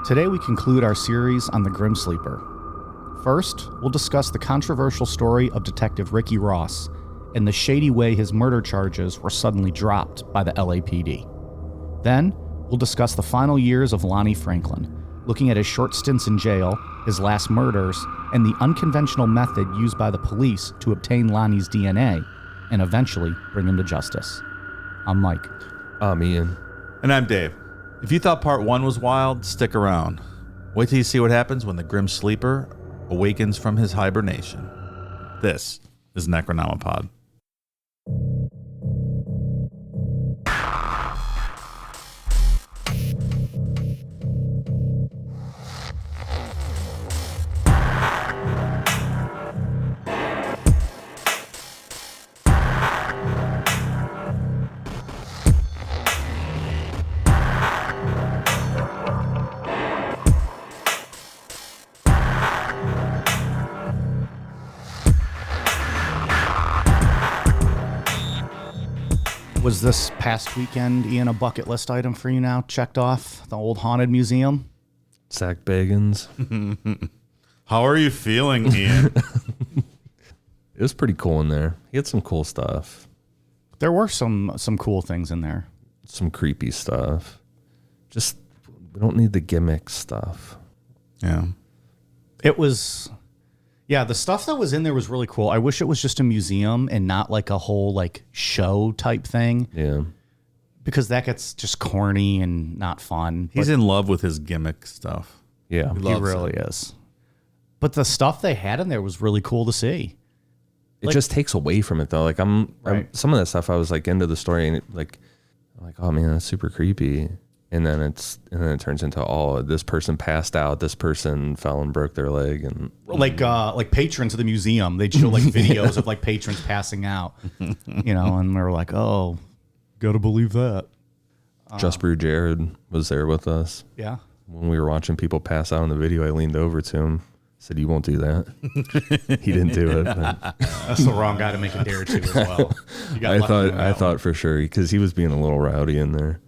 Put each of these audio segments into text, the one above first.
Today we conclude our series on the Grim Sleeper. First, we'll discuss the controversial story of Detective Ricky Ross and the shady way his murder charges were suddenly dropped by the LAPD. Then, we'll discuss the final years of Lonnie Franklin, looking at his short stints in jail, his last murders, and the unconventional method used by the police to obtain Lonnie's DNA and eventually bring him to justice. I'm Mike. I'm Ian. And I'm Dave. If you thought part 1 was wild, stick around. Wait till you see what happens when the Grim Sleeper awakens from his hibernation. This is Necronomipod. Was this past weekend, Ian, a bucket list item for you now? Checked off the old haunted museum? Zach Bagans. How are you feeling, Ian? It was pretty cool in there. He had some cool stuff. There were some cool things in there. Some creepy stuff. Just, we don't need the gimmick stuff. Yeah. It was... Yeah, the stuff that was in there was really cool. I wish it was just a museum and not like a whole like show type thing. Yeah. Because that gets just corny and not fun. He's in love with his gimmick stuff. Yeah. He really is. But the stuff they had in there was really cool to see. It just takes away from it though. Like I'm some of that stuff I was like into the story and I'm like, oh man, that's super creepy. And then it turns into, oh, this person passed out, this person fell and broke their leg, and like patrons of the museum, they'd show like videos of like patrons passing out, and we're like, oh, gotta believe that. Just Brew Jared was there with us. Yeah. When we were watching people pass out in the video, I leaned over to him, said, "You won't do that." He didn't do it. But that's the wrong guy to make a dare to as well. I thought for sure because he was being a little rowdy in there.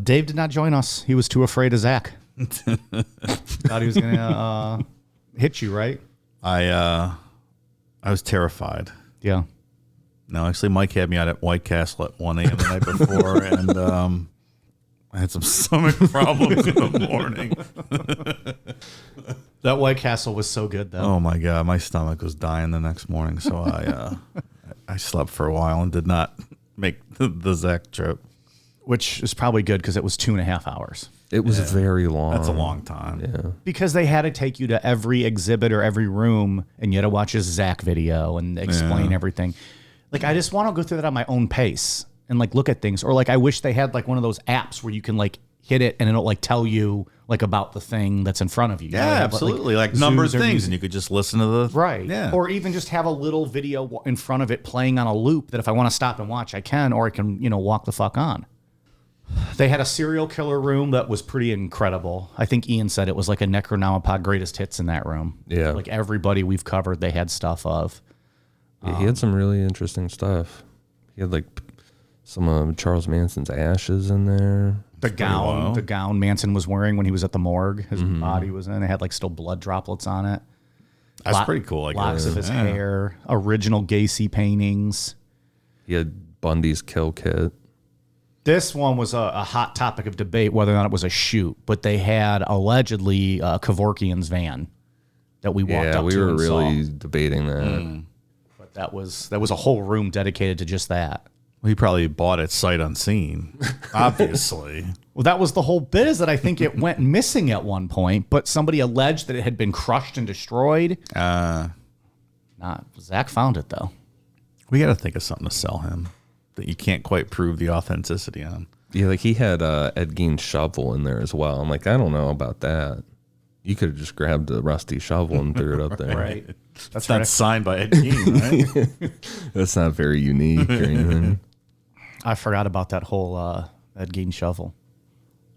Dave did not join us. He was too afraid of Zach. Thought he was going to hit you, right? I was terrified. Yeah. No, actually, Mike had me out at White Castle at 1 a.m. the night before, and I had some stomach problems in the morning. That White Castle was so good, though. Oh, my God. My stomach was dying the next morning, so I slept for a while and did not make the Zach trip. Which is probably good because it was 2.5 hours. It was very long. That's a long time. Yeah. Because they had to take you to every exhibit or every room, and you had to watch his Zach video and explain everything. Like, I just want to go through that on my own pace and, like, look at things. Or, like, I wish they had, like, one of those apps where you can, like, hit it and it'll, like, tell you, like, about the thing that's in front of you. Yeah, absolutely. Like numbered things, and you could just listen to the... Right. Yeah. Or even just have a little video in front of it playing on a loop that if I want to stop and watch, I can, or I can, walk the fuck on. They had a serial killer room that was pretty incredible. I think Ian said it was like a Necronomipod greatest hits in that room. Yeah. Like everybody we've covered, they had stuff of. Yeah, he had some really interesting stuff. He had like some of Charles Manson's ashes in there. The gown Manson was wearing when he was at the morgue, his body was in. It had like still blood droplets on it. That's pretty cool. Locks of his hair, original Gacy paintings. He had Bundy's kill kit. This one was a hot topic of debate whether or not it was a shoot, but they had allegedly Kevorkian's van that we walked up to. Yeah, we were really saw. debating that. But that was a whole room dedicated to just that. Well, he probably bought it sight unseen, obviously. Well, that was the whole bit, is that I think it went missing at one point, but somebody alleged that it had been crushed and destroyed. Zach found it, though. We got to think of something to sell him that you can't quite prove the authenticity on. Yeah, like he had Ed Gein's shovel in there as well. I'm like, I don't know about that. You could have just grabbed a rusty shovel and threw it up there. Right. That's not signed by Ed Gein, right? That's not very unique or anything. I forgot about that whole Ed Gein shovel.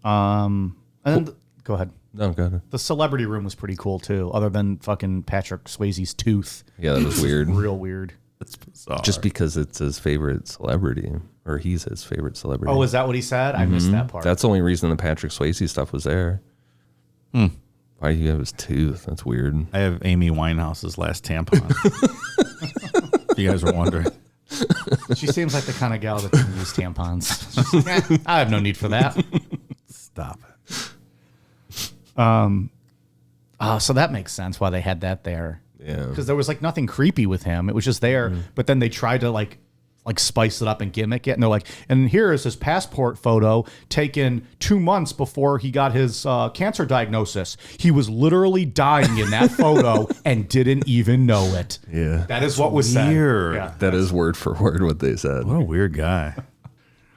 And then go ahead. No, go ahead. The celebrity room was pretty cool too, other than fucking Patrick Swayze's tooth. Yeah, that was weird. Real weird. It's bizarre. Just because it's his favorite celebrity. or he's his favorite celebrity. Oh, is that what he said? I missed that part. That's the only reason the Patrick Swayze stuff was there. Why do you have his tooth? That's weird. I have Amy Winehouse's last tampon. If you guys were wondering. She seems like the kind of gal that can use tampons. She's like, I have no need for that. Stop it. So that makes sense why they had that there. Yeah. Because there was like nothing creepy with him. It was just there. But then they tried to like spice it up and gimmick it. And they're like, and here is his passport photo taken 2 months before he got his cancer diagnosis. He was literally dying in that photo and didn't even know it. Yeah. That is what was said. Weird. Yeah. That is word for word what they said. What a weird guy.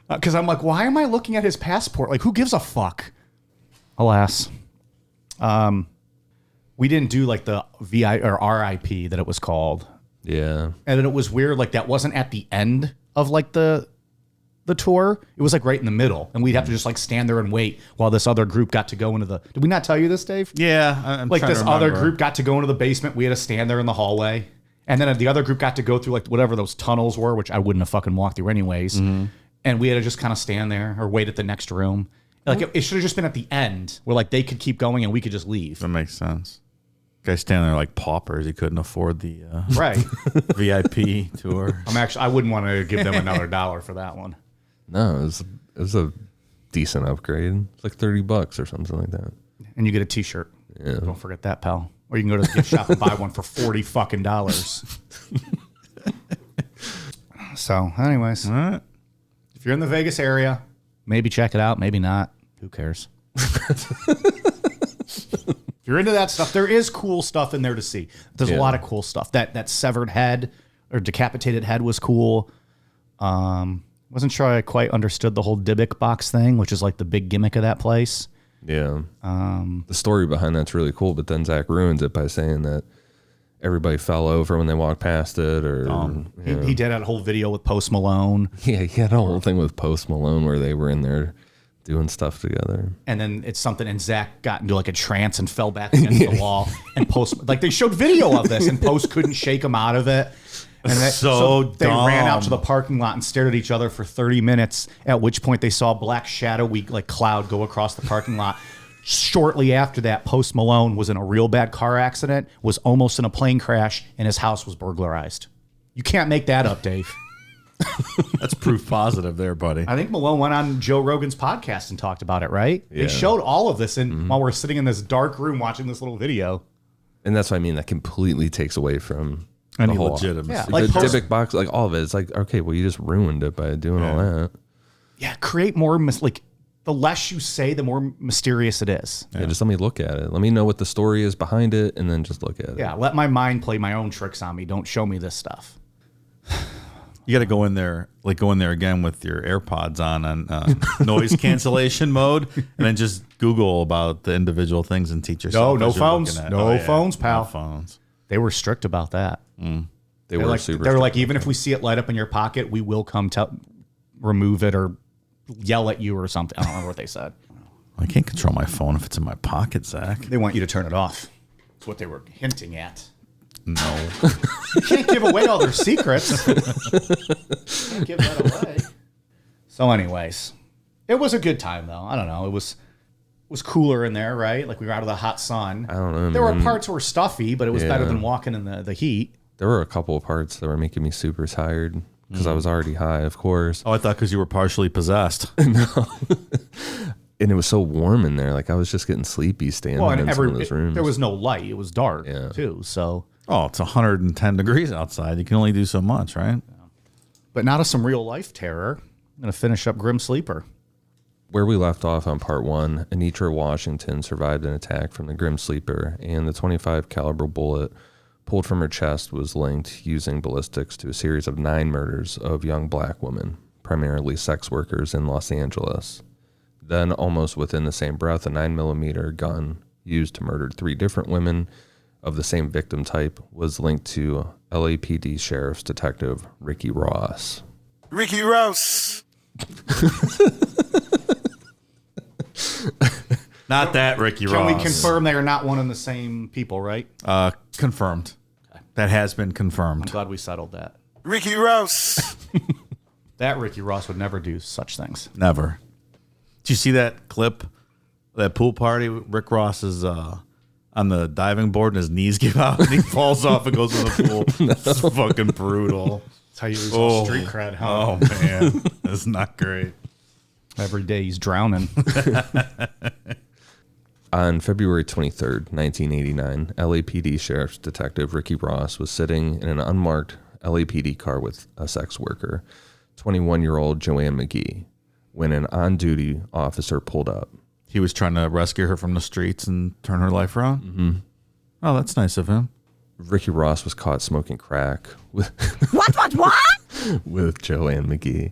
Because I'm like, why am I looking at his passport? Like, who gives a fuck? Alas. We didn't do like the VI or RIP that it was called. Yeah. And then it was weird, like that wasn't at the end of like the tour. It was like right in the middle. And we'd have to just like stand there and wait while this other group got to go into the... Did we not tell you this, Dave? Yeah. I'm like trying this to other remember. group got to go into the basement. We had to stand there in the hallway. And then the other group got to go through like whatever those tunnels were, which I wouldn't have fucking walked through anyways. And we had to just kind of stand there or wait at the next room. Like it should have just been at the end where like they could keep going and we could just leave. That makes sense. Guy standing there like paupers. He couldn't afford the Right. VIP tour. I wouldn't want to give them another $1 for that one. No, it was a decent upgrade. It's like $30 or something like that. And you get a t-shirt. Yeah. Don't forget that, pal. Or you can go to the gift shop and buy one for $40 fucking. So, anyways, All right. if you're in the Vegas area, maybe check it out, maybe not. Who cares? If you're into that stuff, there is cool stuff in there to see. There's a lot of cool stuff. That severed head or decapitated head was cool. Wasn't sure I quite understood the whole Dybbuk box thing, which is like the big gimmick of that place. Yeah. The story behind that's really cool, but then Zach ruins it by saying that everybody fell over when they walked past it, or He did that whole video with Post Malone. yeah, he had a whole thing with Post Malone where they were in there doing stuff together. And then it's something, and Zach got into like a trance and fell back against the wall. And Post, like they showed video of this, and Post couldn't shake him out of it. And So they ran out to dumb. the parking lot and stared at each other for 30 minutes, at which point they saw a black shadowy like cloud go across the parking lot. Shortly after that, Post Malone was in a real bad car accident, was almost in a plane crash, and his house was burglarized. You can't make that up, Dave. That's proof positive there, buddy. I think Malone went on Joe Rogan's podcast and talked about it, right? Yeah. They showed all of this while we're sitting in this dark room watching this little video. And that's what I mean. That completely takes away from Any the whole legitimacy. Yeah, the like Post- Dybbuk box, like all of it. It's like, okay, well, you just ruined it by doing all that. Yeah, create more, like, the less you say, the more mysterious it is. Yeah, just let me look at it. Let me know what the story is behind it, and then just look at it. Yeah, let my mind play my own tricks on me. Don't show me this stuff. You got to go in there again with your AirPods on noise cancellation mode, and then just Google about the individual things and teach yourself. No as you're phones. looking at- No phones, pal. No phones. They were strict about that. They were Like, super. they were like, even if we see it light up in your pocket, we will come remove it or yell at you or something. I don't remember what they said. I can't control my phone if it's in my pocket, Zach. They want you to turn it off. That's what they were hinting at. No. You can't give away all their secrets. Can't give that away. So, anyways, it was a good time though. I don't know. It was cooler in there, right? Like we were out of the hot sun. I don't know. There were man. parts that were stuffy, but it was better than walking in the heat. There were a couple of parts that were making me super tired because I was already high, of course. Oh, I thought because you were partially possessed. And it was so warm in there. Like I was just getting sleepy standing Well, and in some of those rooms. there was no light. It was dark too. So, Oh, it's 110 degrees outside. You can only do so much, right? but not of some real life terror. I'm gonna finish up Grim Sleeper. Where we left off on part 1, Anitra Washington survived an attack from the Grim Sleeper, and the 25 caliber bullet pulled from her chest was linked using ballistics to a series of 9 murders of young black women, primarily sex workers in Los Angeles. Then, almost within the same breath, a 9mm gun used to murder 3 different women of the same victim type was linked to LAPD Sheriff's Detective Ricky Ross. Ricky Ross. Not that Ricky Can Ross. we confirm they are not one and the same people? Right? Confirmed. That has been confirmed. I'm glad we settled that. Ricky Ross. That Ricky Ross would never do such things. Never. Did you see that clip? That pool party? Rick Ross is on the diving board and his knees give out and he falls off and goes in the pool. That's fucking brutal. That's how you lose all street cred, huh? Oh, man. That's not great. Every day he's drowning. On February 23rd, 1989, LAPD Sheriff's Detective Ricky Ross was sitting in an unmarked LAPD car with a sex worker, 21-year-old Joanne McGee, when an on-duty officer pulled up. He was trying to rescue her from the streets and turn her life around? Mm-hmm. Oh, that's nice of him. Ricky Ross was caught smoking crack with What? with Joanne McGee.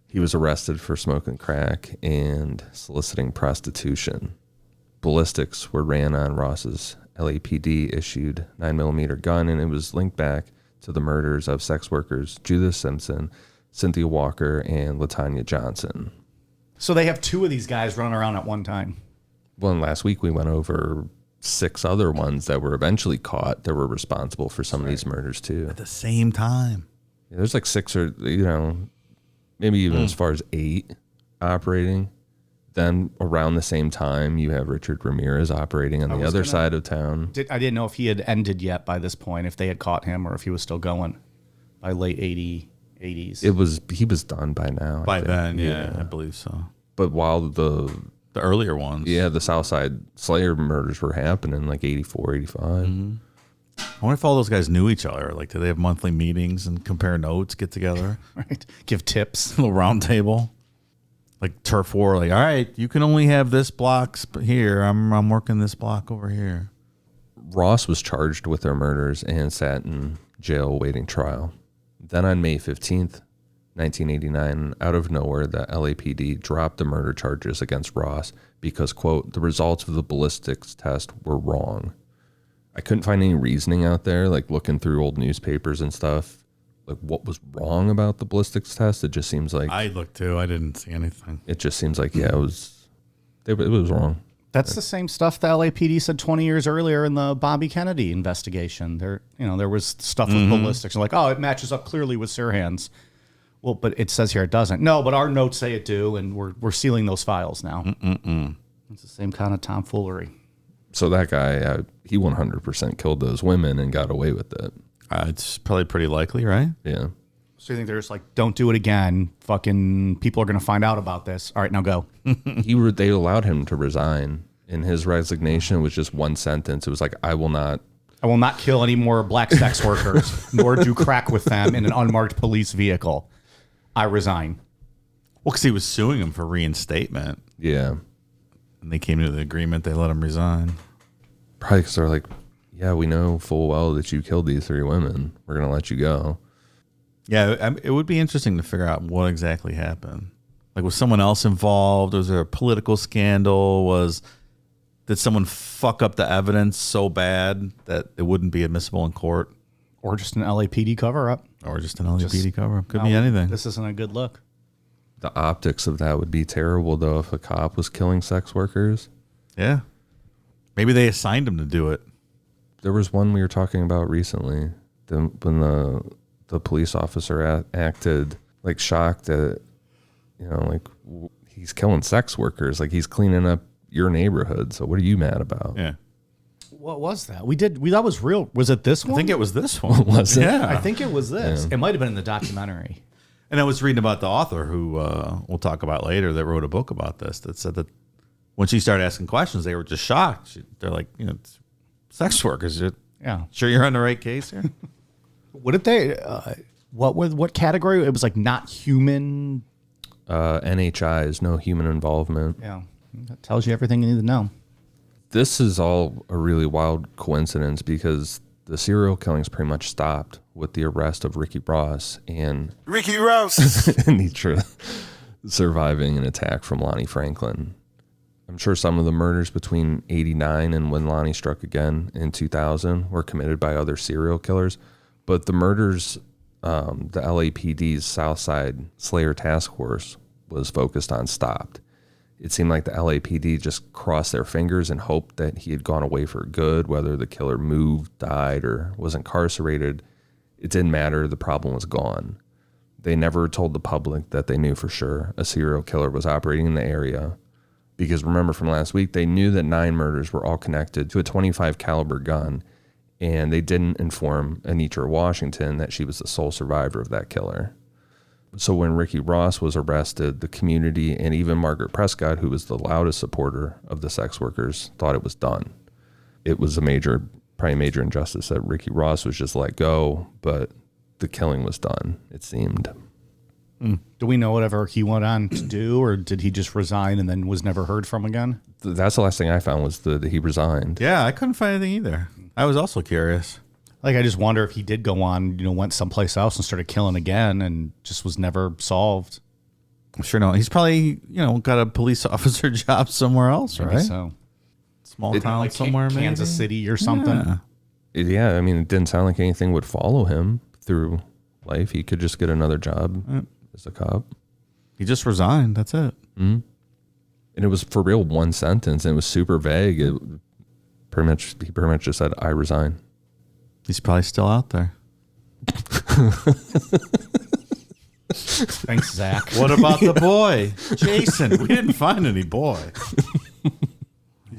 He was arrested for smoking crack and soliciting prostitution. Ballistics were ran on Ross's LAPD issued 9mm gun, and it was linked back to the murders of sex workers Judith Simpson, Cynthia Walker, and LaTanya Johnson. So they have 2 of these guys running around at one time. Well, and last week we went over 6 other ones that were eventually caught that were responsible for some of these murders too. At the same time. Yeah, there's like 6 or, maybe even as far as 8 operating. Then around the same time, you have Richard Ramirez operating on the other side of town. I didn't know if he had ended yet by this point, if they had caught him or if he was still going by late 80s. He was done by now. By then, yeah, I believe so. But while the earlier ones. Yeah, the Southside Slayer murders were happening, like 84, 85. Mm-hmm. I wonder if all those guys knew each other. Like, do they have monthly meetings and compare notes, get together? Right. Give tips. A little round table. Like turf war, like, all right, you can only have this block here. I'm working this block over here. Ross was charged with their murders and sat in jail awaiting trial. Then on May 15th, 1989, out of nowhere, the LAPD dropped the murder charges against Ross because, quote, the results of the ballistics test were wrong. I couldn't find any reasoning out there, like looking through old newspapers and stuff. Like what was wrong about the ballistics test? It just seems like I looked too. I didn't see anything. It just seems like it was wrong. That's the same stuff the LAPD said 20 years earlier in the Bobby Kennedy investigation. There was stuff with ballistics. Like, oh, it matches up clearly with Sirhan's. Well, but it says here it doesn't. No, but our notes say it do, and we're sealing those files now. It's the same kind of tomfoolery. So that guy, he 100% killed those women and got away with it. It's probably pretty likely, right? Yeah. So you think they're just like, don't do it again. Fucking people are going to find out about this. All right, now go. They allowed him to resign. In his resignation, was just one sentence. It was like, I will not kill any more black sex workers, nor do crack with them in an unmarked police vehicle. I resign. Well, because he was suing him for reinstatement. Yeah. And they came to the agreement. They let him resign. Probably because they're like, yeah, we know full well that you killed these 3 women. We're going to let you go. Yeah, it would be interesting to figure out what exactly happened. Like, was someone else involved? Was there a political scandal? Did someone fuck up the evidence so bad that it wouldn't be admissible in court? Or just an LAPD cover-up. Could be anything. This isn't a good look. The optics of that would be terrible, though, if a cop was killing sex workers. Yeah. Maybe they assigned him to do it. There was one we were talking about recently when the police officer acted like shocked that, like he's killing sex workers, like he's cleaning up your neighborhood. So what are you mad about? Yeah. What was that? That was real. Was it this one? I think it was this one. Was it? Yeah. I think it was this. Yeah. It might have been in the documentary. And I was reading about the author who we'll talk about later that wrote a book about this that said that when she started asking questions, they were just shocked. They're like, it's sex workers. Yeah. Sure you're on the right case here? What did they, what category? It was like not human. NHI is no human involvement. Yeah. That tells you everything you need to know. This is all a really wild coincidence because the serial killings pretty much stopped with the arrest of Ricky Ross and Ricky Ross. Nitra surviving an attack from Lonnie Franklin. I'm sure some of the murders between 89 and when Lonnie struck again in 2000 were committed by other serial killers, but the murders the LAPD's Southside Slayer Task Force was focused on stopped. It seemed like the LAPD just crossed their fingers and hoped that he had gone away for good, whether the killer moved, died, or was incarcerated. It didn't matter. The problem was gone. They never told the public that they knew for sure a serial killer was operating in the area. Because remember from last week, they knew that 9 murders were all connected to a .25 caliber gun, and they didn't inform Anitra Washington that she was the sole survivor of that killer. So when Ricky Ross was arrested, the community and even Margaret Prescott, who was the loudest supporter of the sex workers, thought it was done. It was probably a major injustice that Ricky Ross was just let go, but the killing was done, it seemed. Do we know whatever he went on to do, or did he just resign and then was never heard from again? That's the last thing I found was that he resigned. Yeah, I couldn't find anything either. I was also curious. Like, I just wonder if he did go on, went someplace else and started killing again and just was never solved. I'm sure no. He's probably, got a police officer job somewhere else, Maybe right? So. Small town like somewhere, maybe? Kansas City or something. Yeah, I mean, it didn't sound like anything would follow him through life. He could just get another job as a cop. He just resigned. That's it. Mm-hmm. And it was for real one sentence, and it was super vague. He pretty much just said, "I resign." He's probably still out there. Thanks, Zach. What about the boy? Jason, we didn't find any boy.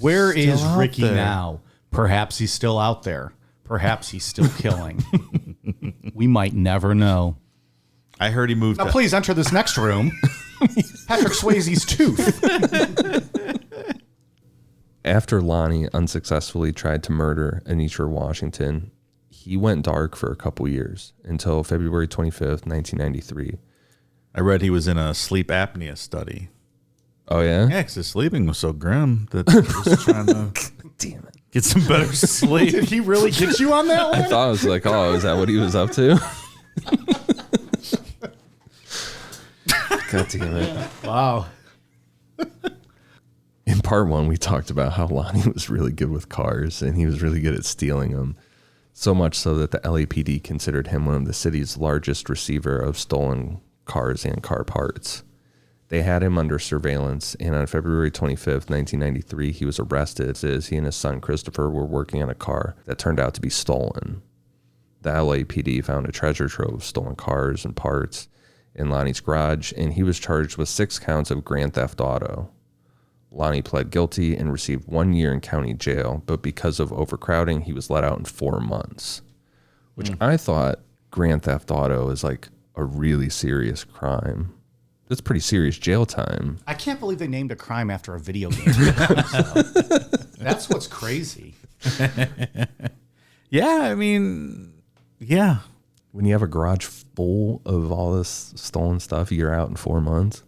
Where is out Ricky there. now? Perhaps he's still out there. Perhaps he's still killing. We might never know. I heard he moved Now, please enter this next room. Patrick Swayze's tooth. After Lonnie unsuccessfully tried to murder Anitra Washington, he went dark for a couple years until February 25th, 1993. I read he was in a sleep apnea study. Oh, yeah? Yeah, because his sleeping was so grim that he was trying to Damn it. get some better sleep. Did he really get you on that one? I thought I was like, oh, is that what he was up to? God damn it. Wow. In part 1, we talked about how Lonnie was really good with cars and he was really good at stealing them. So much so that the LAPD considered him one of the city's largest receiver of stolen cars and car parts. They had him under surveillance, and on February 25th, 1993, he was arrested as he and his son Christopher were working on a car that turned out to be stolen. The LAPD found a treasure trove of stolen cars and parts in Lonnie's garage, and he was charged with 6 counts of grand theft auto. Lonnie pled guilty and received 1 year in county jail, but because of overcrowding, he was let out in 4 months, which I thought grand theft auto is like a really serious crime. That's pretty serious jail time. I can't believe they named a crime after a video game. That's what's crazy. Yeah, I mean, yeah. When you have a garage full of all this stolen stuff, you're out in 4 months.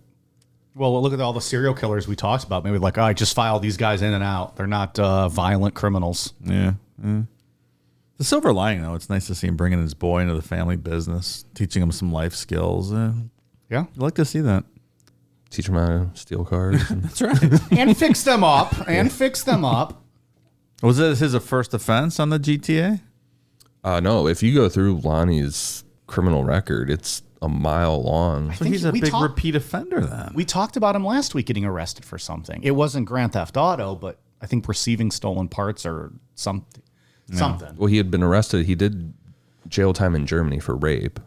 Well, look at all the serial killers we talked about. Maybe like, I just file these guys in and out. They're not violent criminals. Yeah. The silver lining, though, it's nice to see him bringing his boy into the family business, teaching him some life skills. Yeah. I'd like to see that. Teach them how to steal cars. That's right. And fix them up. Was it his first offense on the GTA? No, if you go through Lonnie's criminal record, it's a mile long. So he's a big repeat offender then. We talked about him last week getting arrested for something. It wasn't Grand Theft Auto, but I think receiving stolen parts or something. Well, he had been arrested. He did jail time in Germany for rape.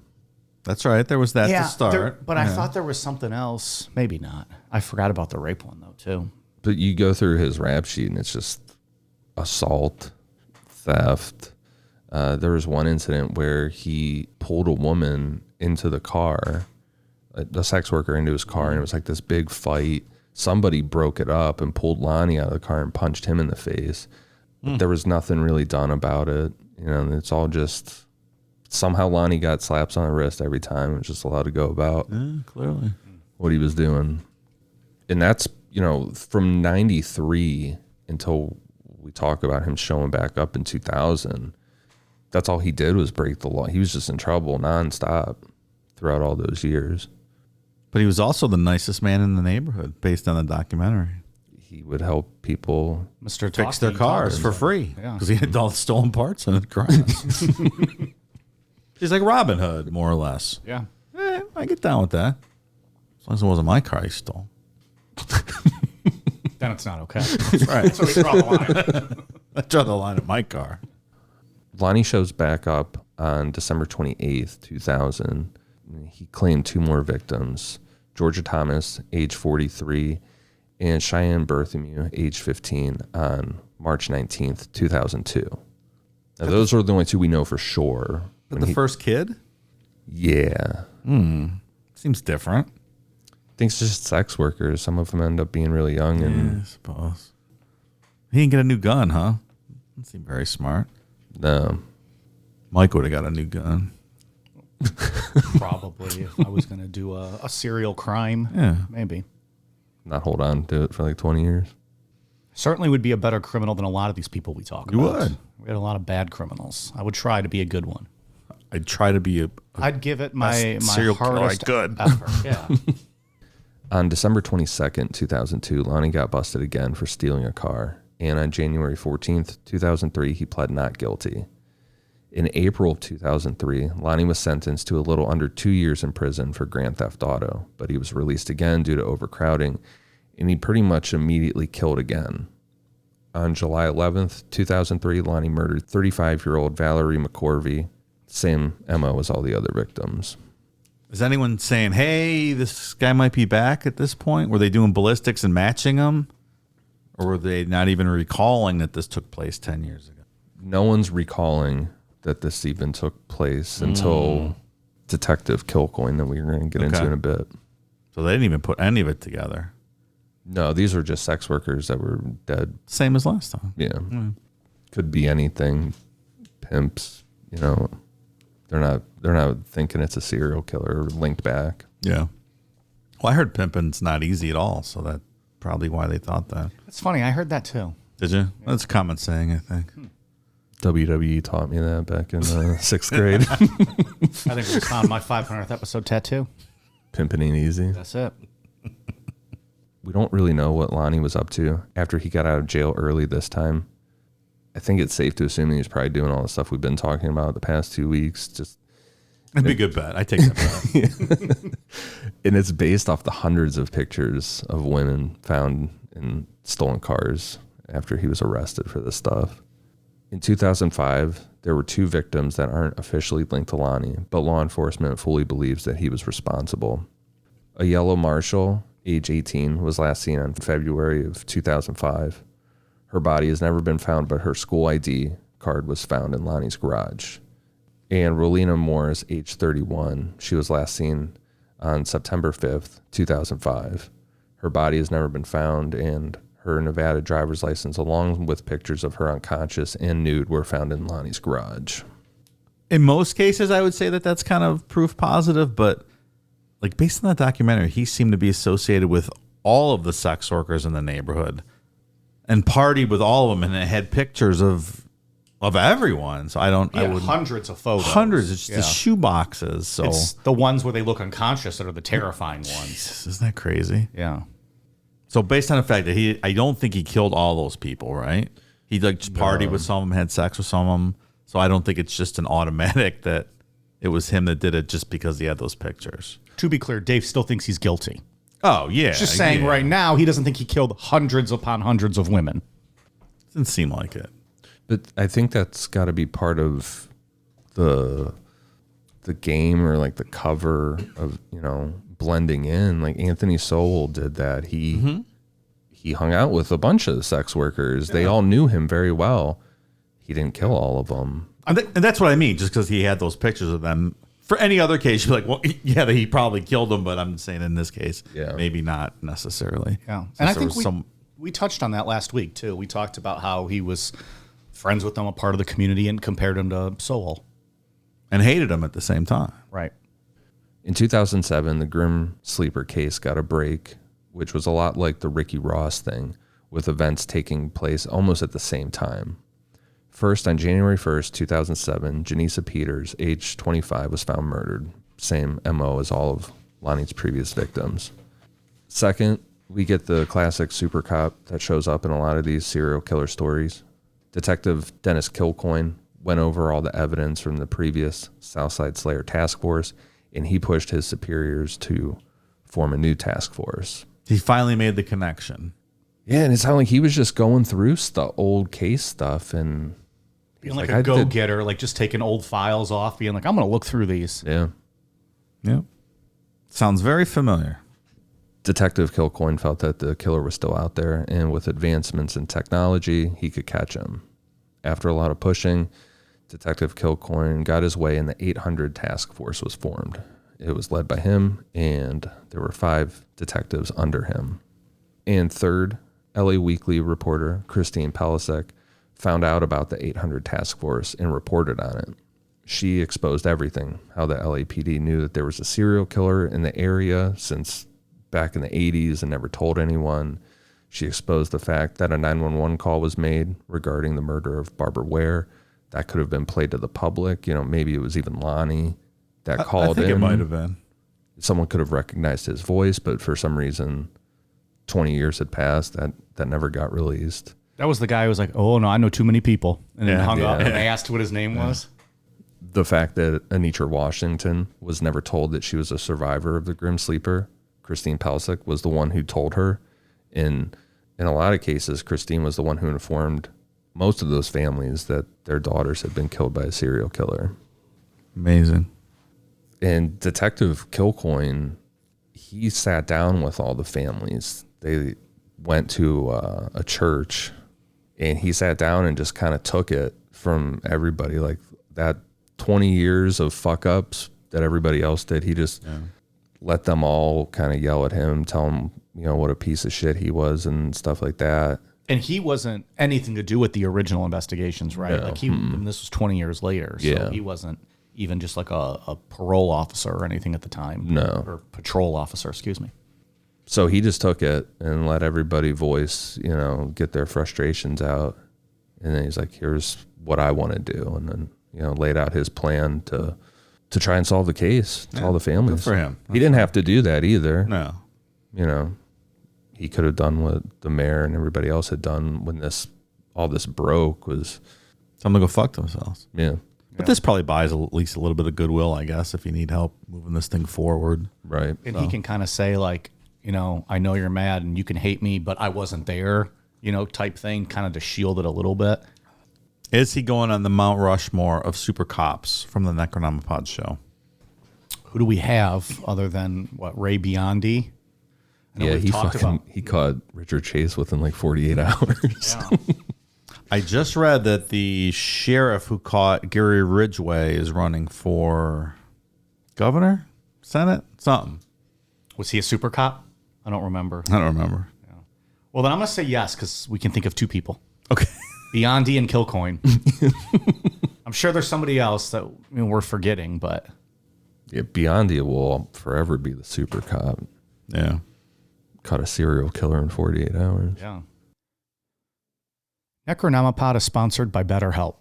That's right. There was that to start. I thought there was something else. Maybe not. I forgot about the rape one, though, too. But you go through his rap sheet, and it's just assault, theft. There was one incident where he pulled a woman into the car, a sex worker into his car, and it was like this big fight. Somebody broke it up and pulled Lonnie out of the car and punched him in the face. But there was nothing really done about it. It's all just... Somehow Lonnie got slaps on the wrist every time and was just allowed to go about clearly what he was doing. And that's, from 93 until we talk about him showing back up in 2000, that's all he did was break the law. He was just in trouble nonstop throughout all those years. But he was also the nicest man in the neighborhood based on the documentary. He would help people fix their cars for free because he had all the stolen parts in his garage. He's like Robin Hood, more or less. Yeah. I get down with that. As long as it wasn't my car he stole. Then it's not okay. That's right. So we draw the line. I draw the line at my car. Lonnie shows back up on December 28th, 2000, He claimed 2 more victims, Georgia Thomas, age 43, and Cheyenne Berthomew, age 15, on March 19th, 2002. Now, those are the only 2 we know for sure. But the first kid? Yeah. Seems different. I think it's just sex workers. Some of them end up being really young. And I suppose. He didn't get a new gun, huh? Doesn't seem very smart. No. Mike would have got a new gun. Probably. If I was going to do a serial crime, maybe. Not hold on to it for like 20 years. Certainly would be a better criminal than a lot of these people we talk You about. would. We had a lot of bad criminals. I would try to be a good one. I'd try to be I'd give it my serial killer hardest I could. effort. Yeah. On December 22nd, 2002, Lonnie got busted again for stealing a car. And on January 14th, 2003, he pled not guilty. In April of 2003, Lonnie was sentenced to a little under 2 years in prison for grand theft auto, but he was released again due to overcrowding, and he pretty much immediately killed again. On July 11th, 2003, Lonnie murdered 35-year-old Valerie McCorvey, same MO as all the other victims. Is anyone saying, hey, this guy might be back at this point? Were they doing ballistics and matching him? Or were they not even recalling that this took place 10 years ago? No one's recalling that this even took place until Detective Kilcoyne, that we're going to get into in a bit. So they didn't even put any of it together. No, these are just sex workers that were dead. Same as last time. Yeah. Could be anything. Pimps, they're not thinking it's a serial killer linked back. Yeah. Well, I heard pimping's not easy at all, so that's probably why they thought that. It's funny. I heard that too. Did you? That's a common saying, I think. WWE taught me that back in 6th grade. I think it was found my 500th episode tattoo. Pimping ain't easy. That's it. We don't really know what Lonnie was up to after he got out of jail early this time. I think it's safe to assume he's probably doing all the stuff we've been talking about the past 2 weeks. That'd be a good bet. I take that bet. And it's based off the hundreds of pictures of women found in stolen cars after he was arrested for this stuff. In 2005, there were 2 victims that aren't officially linked to Lonnie, but law enforcement fully believes that he was responsible. A yellow Marshall, age 18, was last seen on February of 2005. Her body has never been found, but her school ID card was found in Lonnie's garage. And Rolina Morris, age 31, she was last seen on September 5th, 2005. Her body has never been found, and her Nevada driver's license, along with pictures of her unconscious and nude, were found in Lonnie's garage. In most cases, I would say that that's kind of proof positive, but like based on that documentary, he seemed to be associated with all of the sex workers in the neighborhood and partied with all of them, and it had pictures of everyone. So I would hundreds of photos. Hundreds. It's just the shoe boxes. So it's the ones where they look unconscious that are the terrifying ones. Jesus, isn't that crazy? Yeah. So based on the fact that I don't think he killed all those people, right? He just partied with some of them, had sex with some of them. So I don't think it's just an automatic that it was him that did it just because he had those pictures. To be clear, Dave still thinks he's guilty. Oh, yeah. Just saying right now, he doesn't think he killed hundreds upon hundreds of women. Doesn't seem like it. But I think that's got to be part of the game, or like the cover of, blending in. Like Anthony Sowell did that. He hung out with a bunch of sex workers. Yeah. They all knew him very well. He didn't kill all of them. And that's what I mean. Just because he had those pictures of them. For any other case, you're like, well, yeah, he probably killed them. But I'm saying in this case, maybe not necessarily. Yeah. And I think we touched on that last week, too. We talked about how he was friends with them, a part of the community, and compared him to Sowell. And hated him at the same time. Right. In 2007, the Grim Sleeper case got a break, which was a lot like the Ricky Ross thing, with events taking place almost at the same time. First, on January 1st, 2007, Janisa Peters, age 25, was found murdered. Same MO as all of Lonnie's previous victims. Second, we get the classic super cop that shows up in a lot of these serial killer stories. Detective Dennis Kilcoyne went over all the evidence from the previous Southside Slayer task force, and he pushed his superiors to form a new task force. He finally made the connection. Yeah, and it sounded like he was just going through old case stuff and being like a go-getter, like just taking old files off, being like, I'm going to look through these. Yeah. Yep. Sounds very familiar. Detective Kilcoyne felt that the killer was still out there, and with advancements in technology, he could catch him. After a lot of pushing, Detective Kilcoyne got his way and the 800 task force was formed. It was led by him, and there were 5 detectives under him. And third, LA Weekly reporter Christine Pelisek found out about the 800 task force and reported on it. She exposed everything, how the LAPD knew that there was a serial killer in the area since back in the 80s and never told anyone. She exposed the fact that a 911 call was made regarding the murder of Barbara Ware. That could have been played to the public. Maybe it was even Lonnie that called in. I think it might have been. Someone could have recognized his voice, but for some reason, 20 years had passed. That never got released. That was the guy who was like, oh, no, I know too many people. And then hung up, and Yeah. they asked what his name was. The fact that Anitra Washington was never told that she was a survivor of the Grim Sleeper. Christine Pelisek was the one who told her. In a lot of cases, Christine was the one who informed most of those families that their daughters had been killed by a serial killer. Amazing. And Detective Kilcoyne, he sat down with all the families. They went to a church, and he sat down and just kind of took it from everybody. Like that 20 years of fuck ups that everybody else did, he just let them all kind of yell at him, tell him, what a piece of shit he was and stuff like that. And he wasn't anything to do with the original investigations, right? No. Like and this was 20 years later. So Yeah. he wasn't even just like a parole officer or anything at the time. No. Or patrol officer, excuse me. So he just took it and let everybody voice, get their frustrations out. And then he's like, here's what I want to do. And then, laid out his plan to try and solve the case to all the families. Good for him. He didn't have to do that either. No. He could have done what the mayor and everybody else had done when all this broke was. Tell them to go fuck themselves. Yeah. But this probably buys at least a little bit of goodwill, I guess, if you need help moving this thing forward. Right. And he can kind of say like, I know you're mad and you can hate me, but I wasn't there, type thing, kind of to shield it a little bit. Is he going on the Mount Rushmore of super cops from the Necronomicon show? Who do we have other than Ray Biondi? Yeah, he caught Richard Chase within like 48 hours. Yeah. I just read that the sheriff who caught Gary Ridgway is running for governor, Senate, something. Was he a super cop? I don't remember. I don't remember. Well, then I'm going to say yes, because we can think of 2 people. Okay. Biondi and Kilcoyne. I'm sure there's somebody else that we're forgetting, but... Yeah, Biondi will forever be the super cop. Yeah. Caught a serial killer in 48 hours. Yeah. Necronomipod is sponsored by BetterHelp.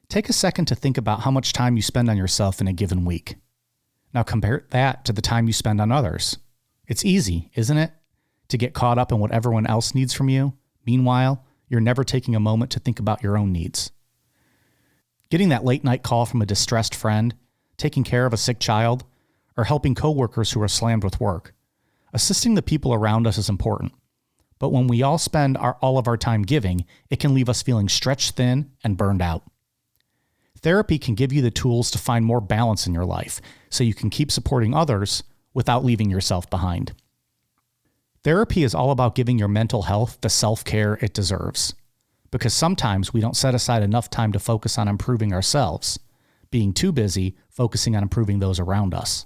Take a second to think about how much time you spend on yourself in a given week. Now compare that to the time you spend on others. It's easy, isn't it? To get caught up in what everyone else needs from you. Meanwhile, you're never taking a moment to think about your own needs. Getting that late night call from a distressed friend, taking care of a sick child, or helping coworkers who are slammed with work. Assisting the people around us is important. But when we all spend all of our time giving, it can leave us feeling stretched thin and burned out. Therapy can give you the tools to find more balance in your life so you can keep supporting others without leaving yourself behind. Therapy is all about giving your mental health the self-care it deserves. Because sometimes we don't set aside enough time to focus on improving ourselves, being too busy focusing on improving those around us.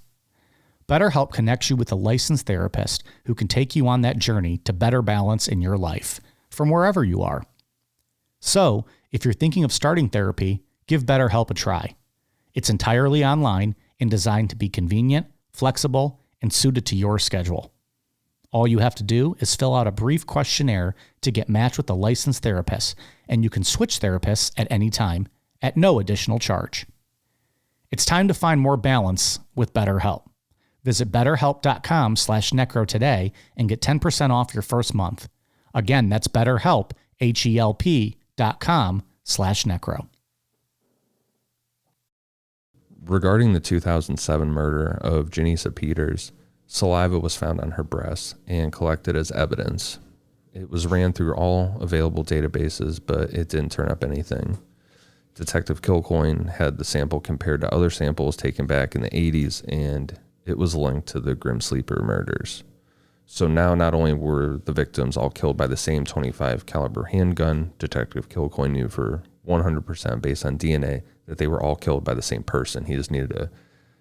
BetterHelp connects you with a licensed therapist who can take you on that journey to better balance in your life from wherever you are. So, if you're thinking of starting therapy, give BetterHelp a try. It's entirely online and designed to be convenient, flexible, and suited to your schedule. All you have to do is fill out a brief questionnaire to get matched with a licensed therapist, and you can switch therapists at any time at no additional charge. It's time to find more balance with BetterHelp. Visit BetterHelp.com/necro today and get 10% off your first month. Again, that's BetterHelp, HELP.com/necro. Regarding the 2007 murder of Janisa Peters, saliva was found on her breasts and collected as evidence. It was ran through all available databases, but it didn't turn up anything. Detective Kilcoyne had the sample compared to other samples taken back in the 80s, and it was linked to the Grim Sleeper murders. So now not only were the victims all killed by the same 25 caliber handgun, Detective Kilcoyne knew for 100% based on DNA that they were all killed by the same person. He just needed to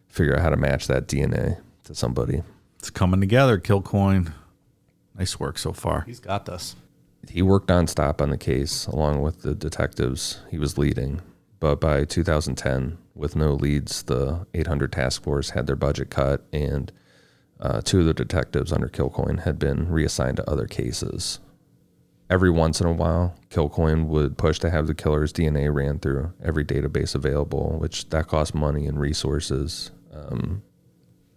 figure out how to match that DNA to somebody. It's coming together, Kilcoyne. Nice work so far. He's got this. He worked nonstop on the case along with the detectives he was leading. But by 2010, with no leads, the 800 task force had their budget cut, and 2 of the detectives under Kilcoyne had been reassigned to other cases. Every once in a while, Kilcoyne would push to have the killer's DNA ran through every database available, which that cost money and resources.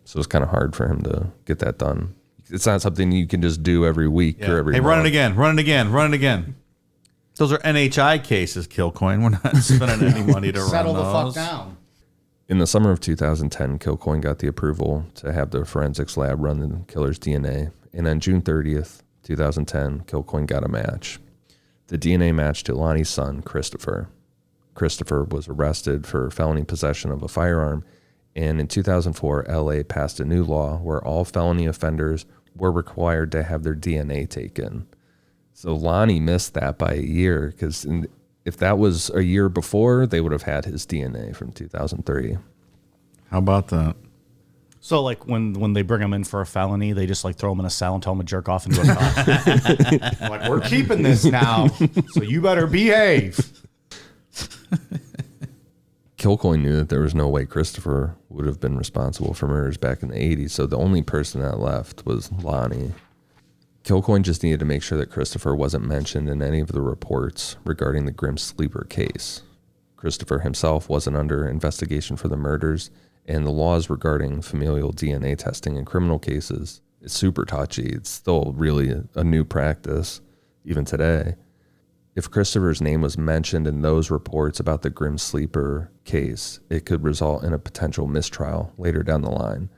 So it's kind of hard for him to get that done. It's not something you can just do every week or every month. Run it again. Those are NHI cases, Kilcoyne. We're not spending any money to Settle run the those. fuck down. In the summer of 2010, Kilcoyne got the approval to have the forensics lab run the killer's DNA. And on June 30th, 2010, Kilcoyne got a match. The DNA matched to Lonnie's son, Christopher. Christopher was arrested for felony possession of a firearm. And in 2004, LA passed a new law where all felony offenders were required to have their DNA taken. So Lonnie missed that by a year, because if that was a year before, they would have had his DNA from 2003. How about that? So, like, when they bring him in for a felony, they just, like, throw him in a cell and tell him to jerk off into a cup. Like, we're keeping this now, so you better behave. Kilcoyne knew that there was no way Christopher would have been responsible for murders back in the 80s, so the only person that left was Lonnie. Kilcoyne just needed to make sure that Christopher wasn't mentioned in any of the reports regarding the Grim Sleeper case. Christopher himself wasn't under investigation for the murders, and the laws regarding familial DNA testing in criminal cases is super touchy. It's still really a new practice, even today. If Christopher's name was mentioned in those reports about the Grim Sleeper case, it could result in a potential mistrial later down the line.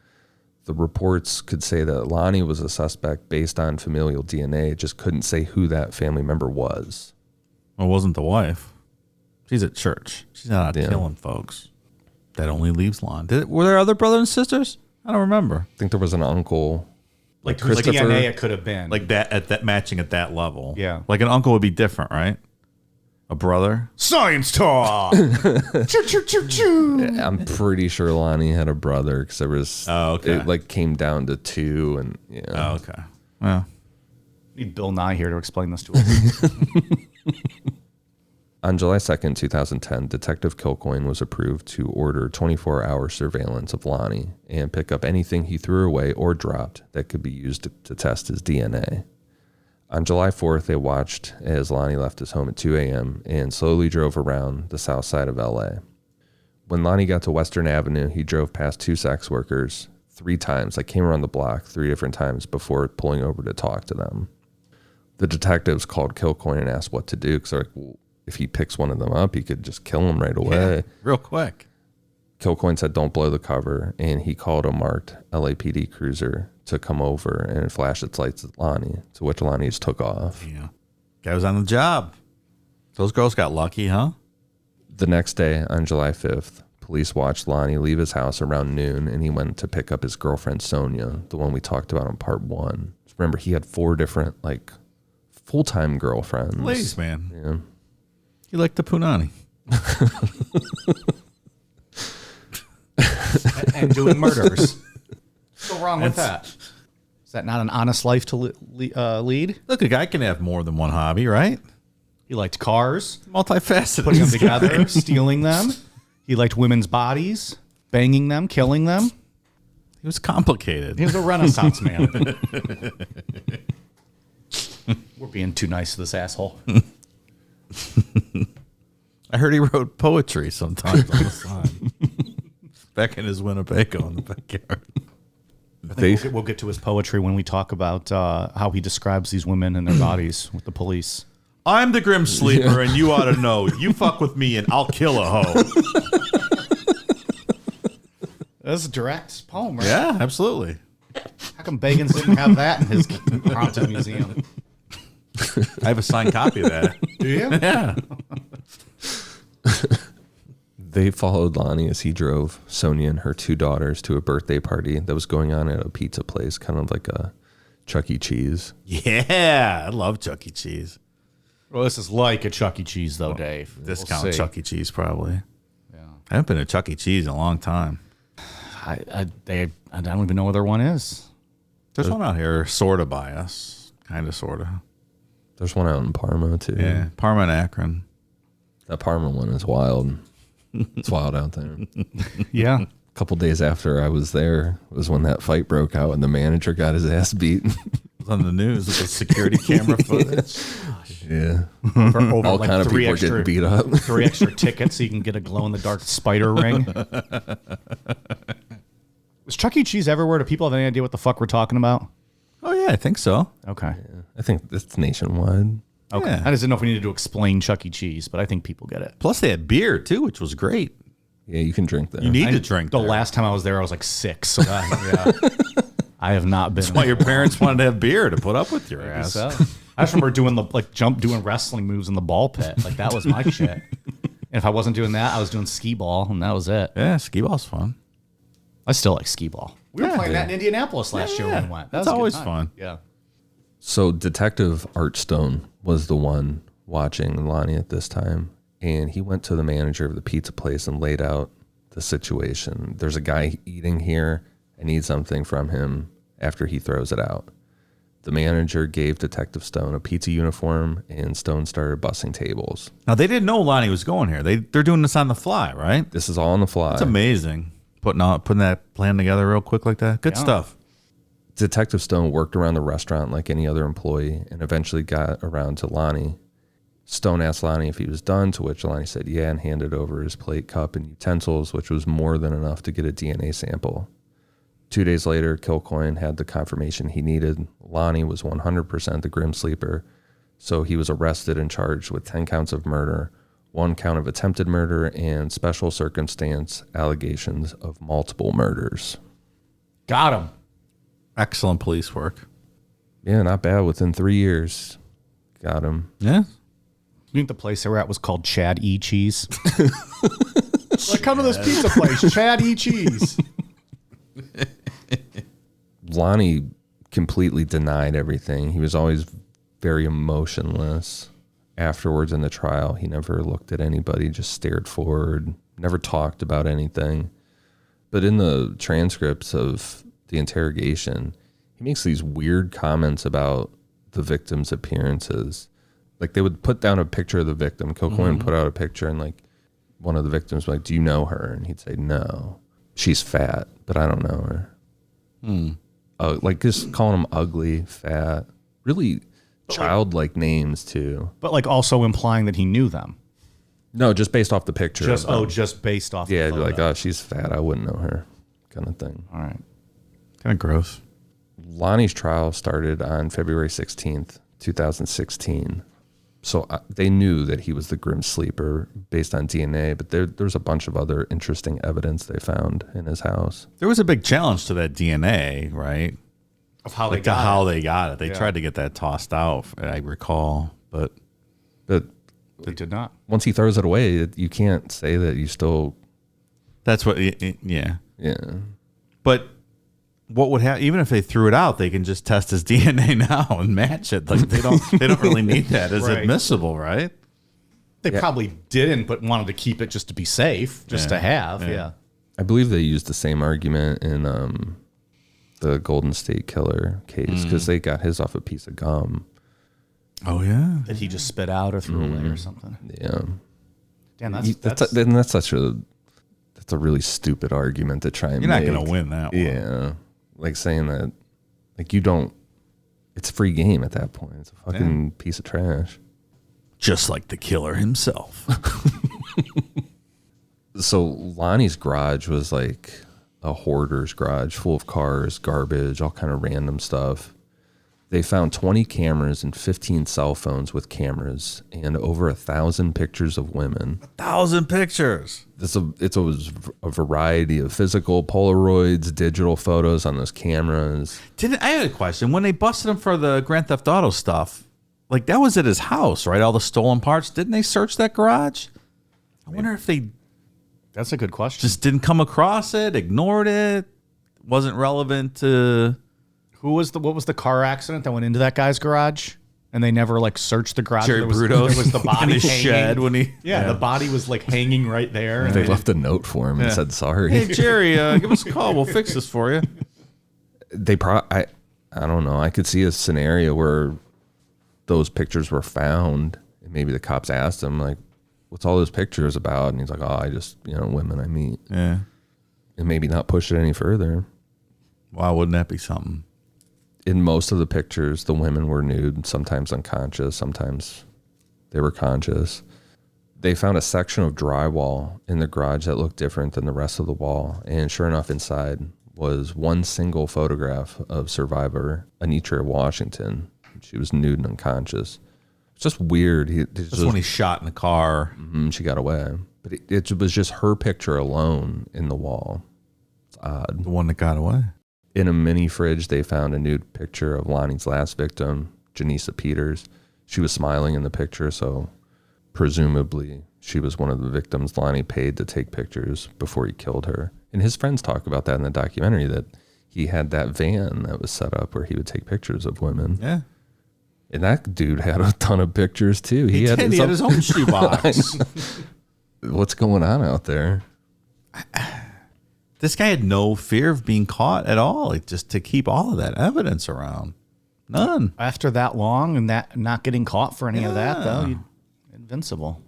The reports could say that Lonnie was a suspect based on familial DNA, just couldn't say who that family member was. Well, it wasn't the wife. She's at church. She's not out killing folks. That only leaves Lon. Were there other brothers and sisters? I don't remember. I think there was an uncle. Like whose DNA it could have been. Like that at that matching at that level. Yeah. Like an uncle would be different, right? A brother? Science talk! Choo, choo, choo, choo. I'm pretty sure Lonnie had a brother, because there was. Oh, okay. It like came down to 2, and yeah. Oh, okay. Well, Need Bill Nye here to explain this to us. On July 2nd, 2010, Detective Kilcoyne was approved to order 24-hour surveillance of Lonnie and pick up anything he threw away or dropped that could be used to test his DNA. On July 4th, they watched as Lonnie left his home at 2 a.m. and slowly drove around the south side of LA. When Lonnie got to Western Avenue, he drove past 2 sex workers 3 times, like came around the block 3 different times before pulling over to talk to them. The detectives called Kilcoyne and asked what to do, because they're like, well, if he picks one of them up, he could just kill him right away. yeah, real quick. Kilcoyne said, don't blow the cover, and he called a marked LAPD cruiser to come over and flash its lights at Lonnie, to which Lonnie just took off. Yeah. Guy was on the job. Those girls got lucky, huh? The next day, on July 5th, police watched Lonnie leave his house around noon, and he went to pick up his girlfriend, Sonia, the one we talked about in part 1. Remember, he had 4 different, like, full-time girlfriends. Ladies, man. Yeah. You like the punani. And doing murders. What's so wrong with that? Is that not an honest life to lead? Look, a guy can have more than one hobby, right? He liked cars, Multifaceted. putting them together, stealing them. He liked women's bodies, banging them, killing them. He was complicated. He was a Renaissance man. We're being too nice to this asshole. I heard he wrote poetry sometimes on the side. Back in his Winnebago in the backyard. We'll get to his poetry when we talk about how he describes these women and their bodies with the police. I'm the Grim Sleeper, and you ought to know. You fuck with me, and I'll kill a hoe. That's a direct poem, right? Yeah, absolutely. How come Bagans didn't have that in his haunted museum? I have a signed copy of that. Do you? Yeah. They followed Lonnie as he drove Sonia and her 2 daughters to a birthday party that was going on at a pizza place, kind of like a Chuck E. Cheese. Yeah, I love Chuck E. Cheese. Well, this is like a Chuck E. Cheese, though, Dave. Discount Chuck E. Cheese, probably. Yeah, I haven't been to Chuck E. Cheese in a long time. I don't even know where their one is. There's one out here, sort of by us, kind of, sort of. There's one out in Parma, too. Yeah, Parma and Akron. That Parma one is wild. It's wild out there. Yeah. A couple days after I was there was when that fight broke out and the manager got his ass beat. It was on the news with the security camera footage. Yeah. For over All like kind of three people extra, getting beat up. 3 extra tickets so you can get a glow-in-the-dark spider ring. Was Chuck E. Cheese everywhere? Do people have any idea what the fuck we're talking about? Oh, yeah, I think so. Okay. Yeah, I think it's nationwide. Okay. Yeah. I just didn't know if we needed to explain Chuck E. Cheese, but I think people get it. Plus, they had beer, too, which was great. Yeah, you can drink there. You need to drink The there. last time I was there, I was like 6. So yeah. I have not been. That's why your parents wanted to have beer to put up with your ass. So. I just remember doing doing wrestling moves in the ball pit. Like that was my shit. And if I wasn't doing that, I was doing skee ball, and that was it. Yeah, skee ball's fun. I still like skee ball. We were playing that in Indianapolis last year when we went. That's was a good always time. fun. Yeah. So Detective Art Stone was the one watching Lonnie at this time, and he went to the manager of the pizza place and laid out the situation. There's a guy eating here. I need something from him after he throws it out. The manager gave Detective Stone a pizza uniform, and Stone started bussing tables. Now, they didn't know Lonnie was going here. They're doing this on the fly, right? This is all on the fly. It's amazing. Putting that plan together real quick like that. Good stuff. Detective Stone worked around the restaurant like any other employee and eventually got around to Lonnie. Stone asked Lonnie if he was done, to which Lonnie said yeah, and handed over his plate, cup, and utensils, which was more than enough to get a DNA sample. 2 days later, Kilcoyne had the confirmation he needed. Lonnie was 100% the Grim Sleeper, so he was arrested and charged with 10 counts of murder, 1 count of attempted murder, and special circumstance allegations of multiple murders. Got him. Excellent police work. Yeah, not bad. Within 3 years, got him. Yeah. You think the place they were at was called Chad E. Cheese? Like, come to this pizza place, Chad E. Cheese. Lonnie completely denied everything. He was always very emotionless. Afterwards in the trial, he never looked at anybody, just stared forward, never talked about anything. But in the transcripts of the interrogation, he makes these weird comments about the victim's appearances. Like, they would put down a picture of the victim. Kilcoyne put out a picture, and like one of the victims was like, "Do you know her?" And he'd say, "No, she's fat, but I don't know her." Like just calling them ugly, fat, really childlike names too. But like also implying that he knew them. No, just based off the picture. Just based off. Yeah, the I'd be photo. like, oh, she's fat, I wouldn't know her, kind of thing. All right. Kind of gross. Lonnie's trial started on February 16th, 2016. So they knew that he was the Grim Sleeper based on DNA, but there's a bunch of other interesting evidence they found in his house. There was a big challenge to that DNA, right? Of how Like how they got it. They tried to get that tossed out, I recall, but But They did not. once he throws it away, you can't say that you still, that's what. Yeah, yeah. but what would happen? Even if they threw it out, they can just test his DNA now and match it. Like they don't really need that as Right. admissible, right? They probably didn't, but wanted to keep it just to be safe, just to have. Yeah. I believe they used the same argument in the Golden State Killer case because they got his off a piece of gum. Oh yeah. That he just spit out or threw away or something. Yeah. Damn, That's a really stupid argument to try and You're not make. going to win that one. Yeah. Like saying that, like you don't, it's free game at that point. It's a fucking piece of trash. Just like the killer himself. So Lonnie's garage was like a hoarder's garage full of cars, garbage, all kind of random stuff. They found 20 cameras and 15 cell phones with cameras and over 1,000 pictures of women. 1,000 pictures. It was a variety of physical Polaroids, digital photos on those cameras. I had a question. When they busted him for the Grand Theft Auto stuff, like that was at his house, right? All the stolen parts. Didn't they search that garage? I wonder if they That's a good question. Just didn't come across it, ignored it, wasn't relevant to... What was the car accident that went into that guy's garage? And they never like searched the garage. Jerry There Brutos was the body in his hanging. shed when he... Yeah, the body was like hanging right there. They left a note for him and said sorry. Hey, Jerry, give us a call. We'll fix this for you. I don't know. I could see a scenario where those pictures were found and maybe the cops asked him like, what's all those pictures about? And he's like, I just, women I meet. Yeah. And maybe not push it any further. Wow, wouldn't that be something? In most of the pictures, the women were nude, sometimes unconscious, sometimes they were conscious. They found a section of drywall in the garage that looked different than the rest of the wall. And sure enough, inside was one single photograph of survivor Anitra Washington. She was nude and unconscious. It's just weird. That's when he shot in the car. She got away. But it was just her picture alone in the wall. It's odd. The one that got away. In a mini fridge, they found a nude picture of Lonnie's last victim, Janisa Peters. She was smiling in the picture, so presumably she was one of the victims Lonnie paid to take pictures before he killed her. And his friends talk about that in the documentary, that he had that van that was set up where he would take pictures of women. Yeah. And that dude had a ton of pictures, too. He had his own shoebox. What's going on out there? This guy had no fear of being caught at all. Like, just to keep all of that evidence around. None. After that long and that not getting caught for any of that, though, invincible.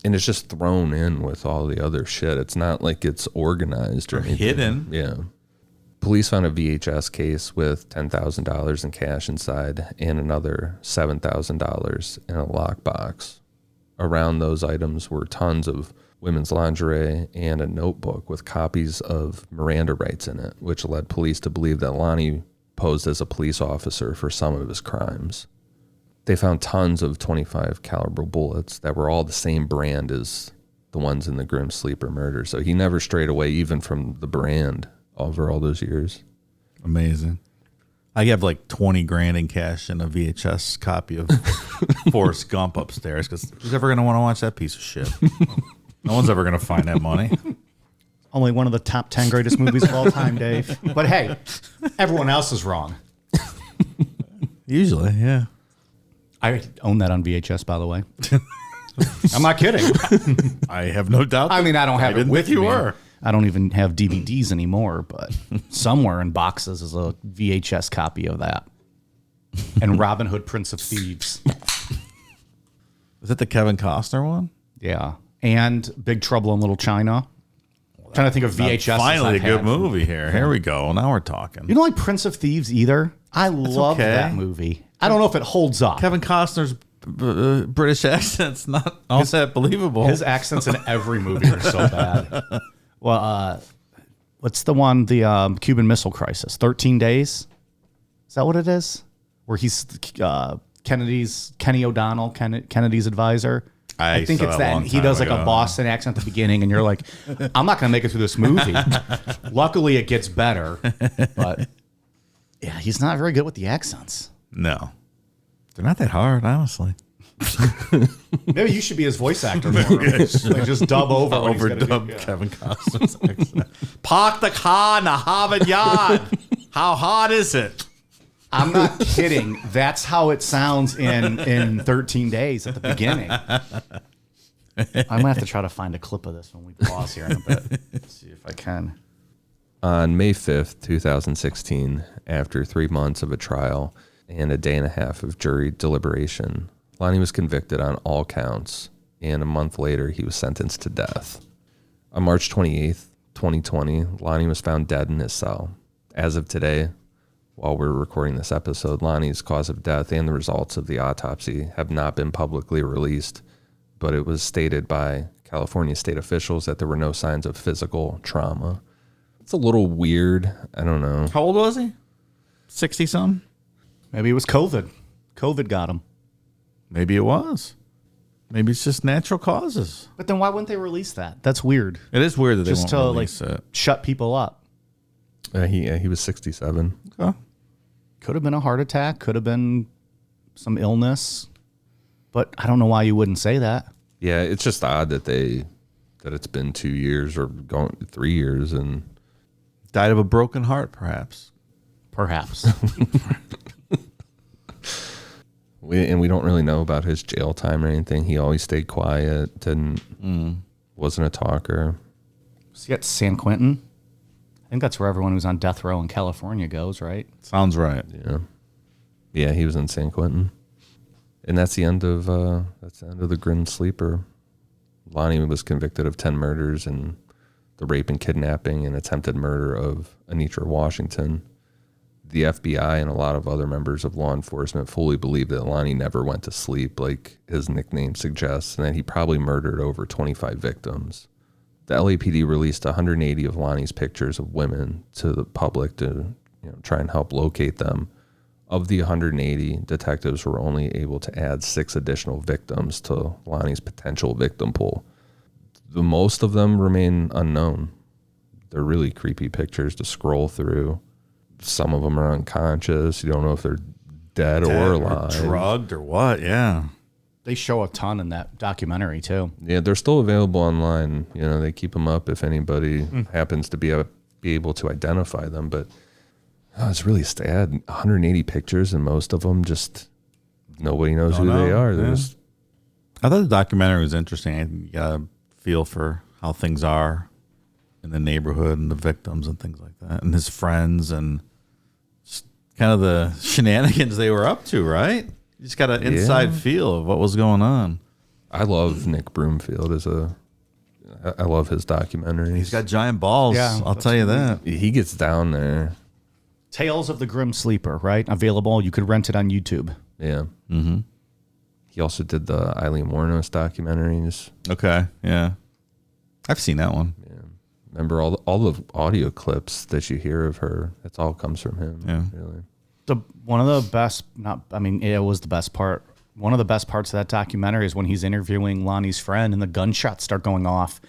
And it's just thrown in with all the other shit. It's not like it's organized or anything. Hidden. Yeah. Police found a VHS case with $10,000 in cash inside and another $7,000 in a lockbox. Around those items were tons of women's lingerie and a notebook with copies of Miranda rights in it, which led police to believe that Lonnie posed as a police officer for some of his crimes. They found tons of .25 caliber bullets that were all the same brand as the ones in the Grim Sleeper murder. So he never strayed away even from the brand over all those years. Amazing. I have like 20 grand in cash and a VHS copy of Forrest Gump upstairs because who's ever going to want to watch that piece of shit? No one's ever going to find that money. Only one of the top 10 greatest movies of all time, Dave. But hey, everyone else is wrong. Usually, yeah. I own that on VHS, by the way. I'm not kidding. I have no doubt. I mean, I don't have it with you me. were. I don't even have DVDs anymore, but somewhere in boxes is a VHS copy of that. And Robin Hood, Prince of Thieves. Is it the Kevin Costner one? Yeah. And Big Trouble in Little China. Trying to think of VHS. Finally, a good movie here. Here we go. Now we're talking. You don't like Prince of Thieves either? I love that movie. I don't know if it holds up. Kevin Costner's British accent's not all that believable. His accents in every movie are so bad. Well, what's the one, the Cuban Missile Crisis? 13 Days? Is that what it is? Where he's Kenny O'Donnell, Kennedy's advisor. I think it's that. He does like a Boston accent at the beginning, and you're like, I'm not going to make it through this movie. Luckily, it gets better. But yeah, he's not very good with the accents. No. They're not that hard, honestly. Maybe you should be his voice actor for him. Like just dub over. Overdub Kevin Costner's accent. Park the car in the Harvard Yard. How hard is it? I'm not kidding. That's how it sounds in 13 Days at the beginning. I'm going to have to try to find a clip of this when we pause here in a bit. Let's see if I can. On May 5th, 2016, after 3 months of a trial and a day and a half of jury deliberation, Lonnie was convicted on all counts, and a month later, he was sentenced to death. On March 28th, 2020, Lonnie was found dead in his cell. As of today, while we're recording this episode, Lonnie's cause of death and the results of the autopsy have not been publicly released, but it was stated by California state officials that there were no signs of physical trauma. It's a little weird. I don't know. How old was he? 60-something? Maybe it was COVID. COVID got him. Maybe it was. Maybe it's just natural causes. But then why wouldn't they release that? That's weird. It is weird that they just won't to release it. Shut people up. He was 67. Okay. Could have been a heart attack. Could have been some illness. But I don't know why you wouldn't say that. Yeah, it's just odd that they that it's been 2 years or going 3 years and Died of a broken heart, perhaps. Perhaps. we don't really know about his jail time or anything. He always stayed quiet, wasn't a talker. Was he at San Quentin? I think that's where everyone who's on death row in California goes, right? Sounds right. Yeah, he was in San Quentin. And that's the end of the Grim Sleeper. Lonnie was convicted of 10 murders and the rape and kidnapping and attempted murder of Anitra Washington. The FBI and a lot of other members of law enforcement fully believe that Lonnie never went to sleep, like his nickname suggests, and that he probably murdered over 25 victims. The LAPD released 180 of Lonnie's pictures of women to the public to try and help locate them. Of the 180, detectives were only able to add 6 additional victims to Lonnie's potential victim pool. The most of them remain unknown. They're really creepy pictures to scroll through. Some of them are unconscious. You don't know if they're dead or alive. Drugged or what, yeah. They show a ton in that documentary, too. Yeah, they're still available online. They keep them up if anybody happens to be able to identify them. But it's really sad. 180 pictures, and most of them just nobody knows who they are. Yeah. I thought the documentary was interesting. You got a feel for how things are in the neighborhood and the victims and things like that, and his friends, and just kind of the shenanigans they were up to, right? You just got an inside feel of what was going on. I love Nick Broomfield I love his documentaries. He's got giant balls. Yeah, I'll tell you that. He gets down there. Tales of the Grim Sleeper, right? Available. You could rent it on YouTube. Yeah. Mm-hmm. He also did the Eileen Wuornos documentaries. Okay, yeah. I've seen that one. Yeah. Remember all the audio clips that you hear of her, it all comes from him. Yeah. Really. One of the best, it was the best part. One of the best parts of that documentary is when he's interviewing Lonnie's friend and the gunshots start going off.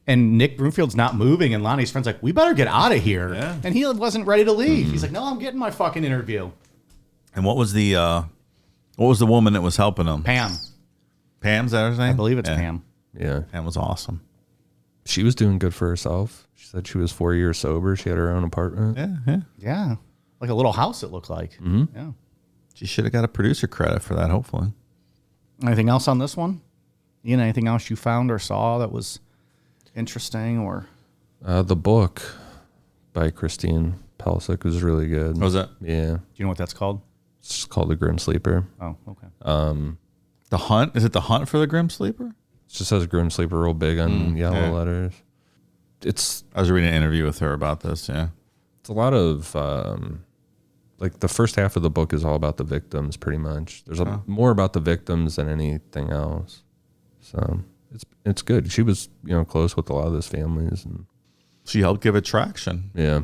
And Nick Broomfield's not moving, and Lonnie's friend's like, we better get out of here. Yeah. And he wasn't ready to leave. He's like, no, I'm getting my fucking interview. And what was the woman that was helping him? Pam. Pam's that her name? I believe it's Pam. Yeah. Pam was awesome. She was doing good for herself. She said she was 4 years sober. She had her own apartment. Yeah. Like a little house, it looked like. Mm-hmm. Yeah. She should have got a producer credit for that, hopefully. Anything else on this one? Ian, anything else you found or saw that was interesting or? The book by Christine Pelisic was really good. Was it? Yeah. Do you know what that's called? It's called The Grim Sleeper. Oh, okay. The Hunt? Is it The Hunt for the Grim Sleeper? It just says Grim Sleeper real big on yellow letters. I was reading an interview with her about this, yeah. It's a lot of, like the first half of the book is all about the victims pretty much. There's more about the victims than anything else. So it's good. She was, close with a lot of those families. And she helped give it traction. Yeah.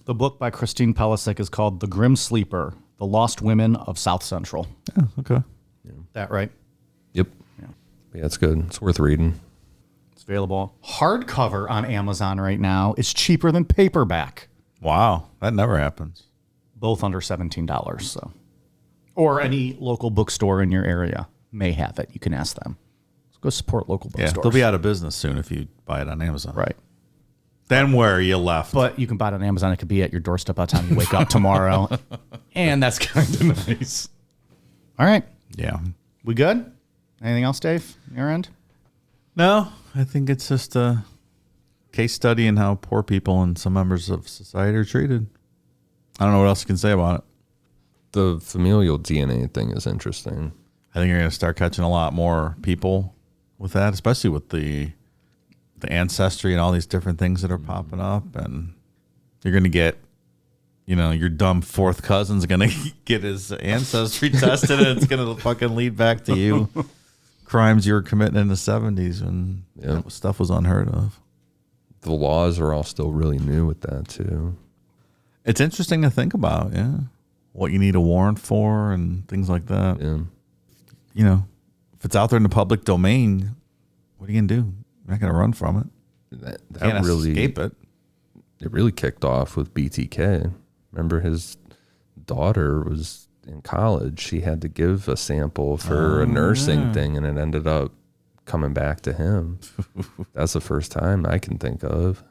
The book by Christine Pelisic is called The Grim Sleeper, The Lost Women of South Central. Yeah, okay. Yeah. That right? Yep. Yeah, it's good. It's worth reading. It's available hardcover on Amazon right now. It's cheaper than paperback. Wow, that never happens. Both under $17, so. Or any local bookstore in your area may have it. You can ask them. So go support local bookstores. Yeah, they'll be out of business soon if you buy it on Amazon. Right. Then where are you left? But you can buy it on Amazon. It could be at your doorstep by the time you wake up tomorrow. And that's kind of nice. All right. Yeah. We good? Anything else, Dave, on your end? No, I think it's just a case study in how poor people and some members of society are treated. I don't know what else you can say about it. The familial DNA thing is interesting. I think you're going to start catching a lot more people with that, especially with the ancestry and all these different things that are popping up. And you're going to get, your dumb fourth cousin's going to get his ancestry tested, and it's going to fucking lead back to you. Crimes you were committing in the 70s when that stuff was unheard of. The laws are all still really new with that, too. It's interesting to think about, what you need a warrant for and things like that. Yeah. If it's out there in the public domain, what are you going to do? You're not going to run from it. That Can't really escape it. It really kicked off with BTK. Remember, his daughter was in college. She had to give a sample for a nursing thing, and it ended up coming back to him. That's the first time I can think of.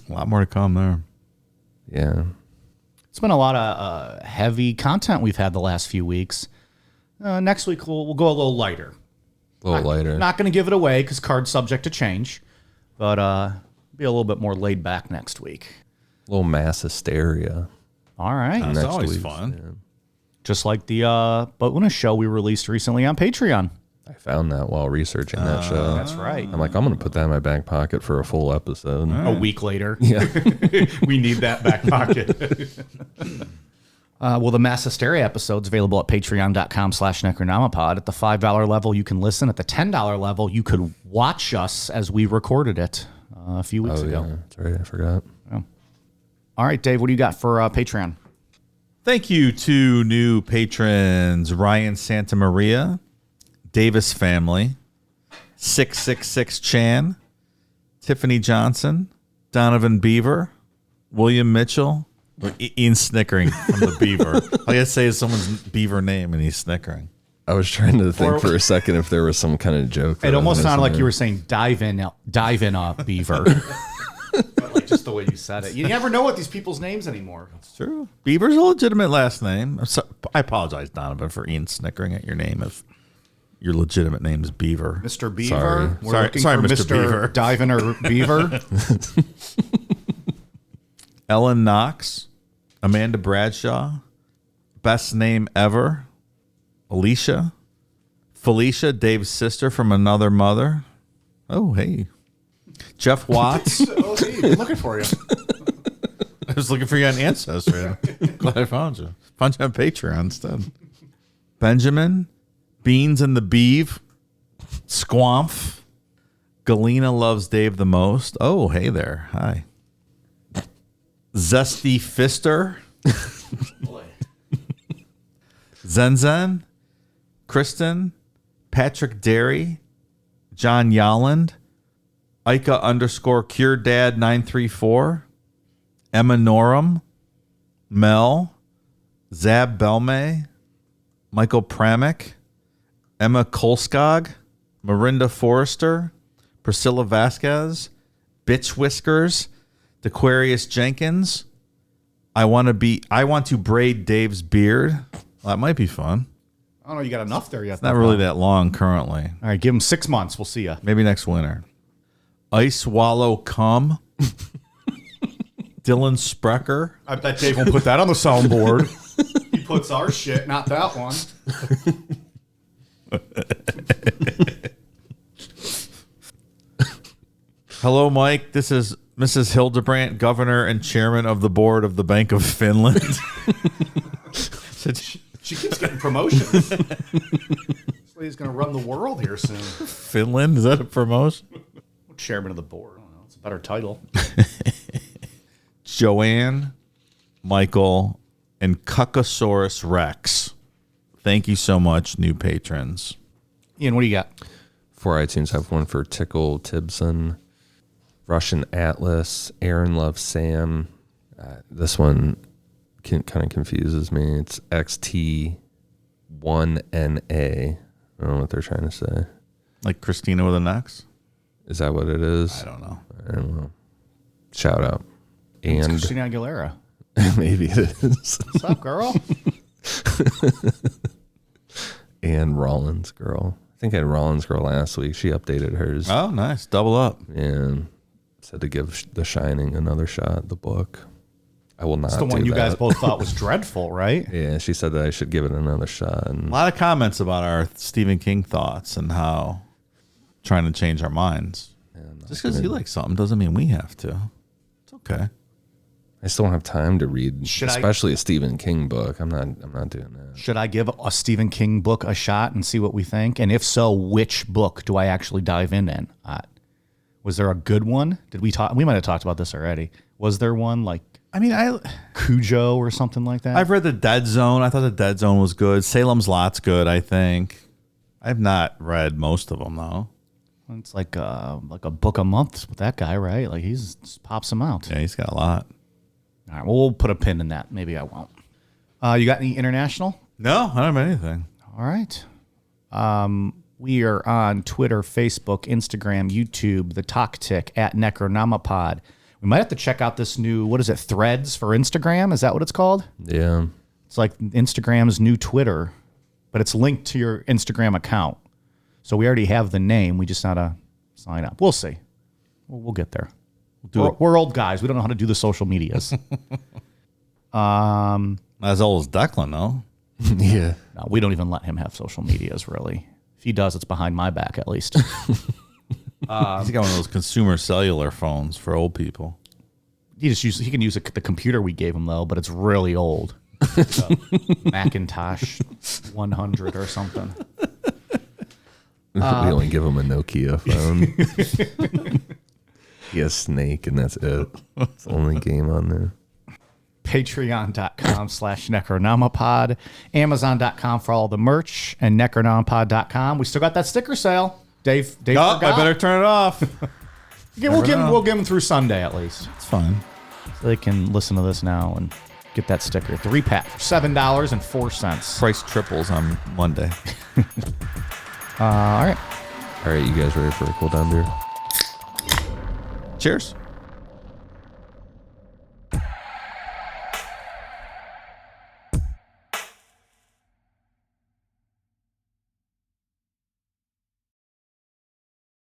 A lot more to come there. Yeah. It's been a lot of heavy content we've had the last few weeks. Next week, we'll go a little lighter. Lighter. Not going to give it away because card's subject to change, but be a little bit more laid back next week. A little mass hysteria. All right. That's Next always week's, fun. yeah. Just like the bonus show we released recently on Patreon. I found that while researching that show. That's right. I'm like, I'm going to put that in my back pocket for a full episode. A week later. Yeah. We need that back pocket. Well, the Mass Hysteria episode's available at patreon.com/Necronomipod. At the $5 level, you can listen. At the $10 level, you could watch us as we recorded it a few weeks ago. Yeah, that's right. I forgot. All right, Dave, what do you got for Patreon? Thank you to new patrons Ryan Santamaria, Davis Family, 666 Chan, Tiffany Johnson, Donovan Beaver, William Mitchell, Ian snickering from the Beaver. All you gotta say is someone's Beaver name and he's snickering. I was trying to think for a second if there was some kind of joke. It almost sounded like you were saying dive in beaver. But like just the way you said it. You never know what these people's names anymore. It's true. Beaver's a legitimate last name. I apologize, Donovan, for Ian snickering at your name if your legitimate name is Beaver. Mr. Beaver. Sorry. We're looking for Mr. Beaver. Diviner Beaver. Ellen Knox, Amanda Bradshaw, best name ever, Alicia, Felicia, Dave's sister from another mother. Oh, hey. Jeff Watts. Oh, hey, been looking for you. I was looking for you on Ancestry. Glad I found you. Found you on Patreon instead. Benjamin, Beans and the Beeve, Squamp, Galena loves Dave the most. Oh, hey there. Hi. Zesty Fister. Zen, Kristen, Patrick Derry, John Yolland, Ica _ Dad 934, Emma Norum, Mel, Zab Belmay, Michael Pramick, Emma Kolskog, Marinda Forrester, Priscilla Vasquez, Bitch Whiskers, Dequarius Jenkins. I want to braid Dave's beard. Well, that might be fun. I don't know. You got enough there yet? It's not really that long currently. All right, give him 6 months. We'll see you. Maybe next winter. Ice Wallow Cum. Dylan Sprecher. I bet Dave won't put that on the soundboard. He puts our shit, not that one. Hello, Mike. This is Mrs. Hildebrandt, Governor and Chairman of the Board of the Bank of Finland. She keeps getting promotions. This lady's going to run the world here soon. Finland? Is that a promotion? Chairman of the board. I don't know. It's a better title. Joanne, Michael, and Cuckosaurus Rex. Thank you so much, new patrons. Ian, what do you got? For iTunes, I have one for Tickle Tibson, Russian Atlas, Aaron Loves Sam. This one kind of confuses me. It's XT1NA. I don't know what they're trying to say. Like Christina with an X? Is that what it is? I don't know. I don't know. Shout out. It's And Christina Aguilera. maybe it is. What's up, girl? And Rollins Girl. I think I had Rollins Girl last week. She updated hers. Oh, nice. Double up. And said to give The Shining another shot, the book. I will not It's the one do you guys that. both thought was dreadful, right? Yeah, she said that I should give it another shot. A And lot of comments about our Stephen King thoughts and how trying to change our minds. Just because you like something doesn't mean we have to. It's okay. I still don't have time to read, Should I- especially a Stephen King book. I'm not doing that. Should I give a Stephen King book a shot and see what we think? And if so, which book do I actually dive in? Was there a good one? Did we talk? We might have talked about this already. Was there one like Cujo or something like that? I've read The Dead Zone. I thought The Dead Zone was good. Salem's Lot's good, I think. I've not read most of them, though. It's like a book a month with that guy, right? Like he's just pops them out. Yeah, he's got a lot. All right, well, we'll put a pin in that. Maybe I won't. You got any international? No, I don't have anything. All right. We are on Twitter, Facebook, Instagram, YouTube, the Talk Tick at Necronomipod. We might have to check out this new, what is it, Threads for Instagram? Is that what it's called? Yeah. It's like Instagram's new Twitter, but it's linked to your Instagram account. So we already have the name. We just gotta sign up. We'll see. We'll get there. We're old guys. We don't know how to do the social medias. As old as Declan, though. Yeah. No, we don't even let him have social medias, really. If he does, it's behind my back, at least. He's got one of those consumer cellular phones for old people. He can use the computer we gave him, though, but it's really old. Macintosh 100 or something. We only give him a Nokia phone. He has Snake, and that's it. It's the only game on there. Patreon.com/Necronomipod, Amazon.com for all the merch, and Necronomipod.com. We still got that sticker sale. Dave forgot. I better turn it off. We'll give them through Sunday at least. It's fine. So they can listen to this now and get that sticker. 3-pack for $7.04. Price triples on Monday. All right. All right, you guys ready for a cool down beer? Cheers.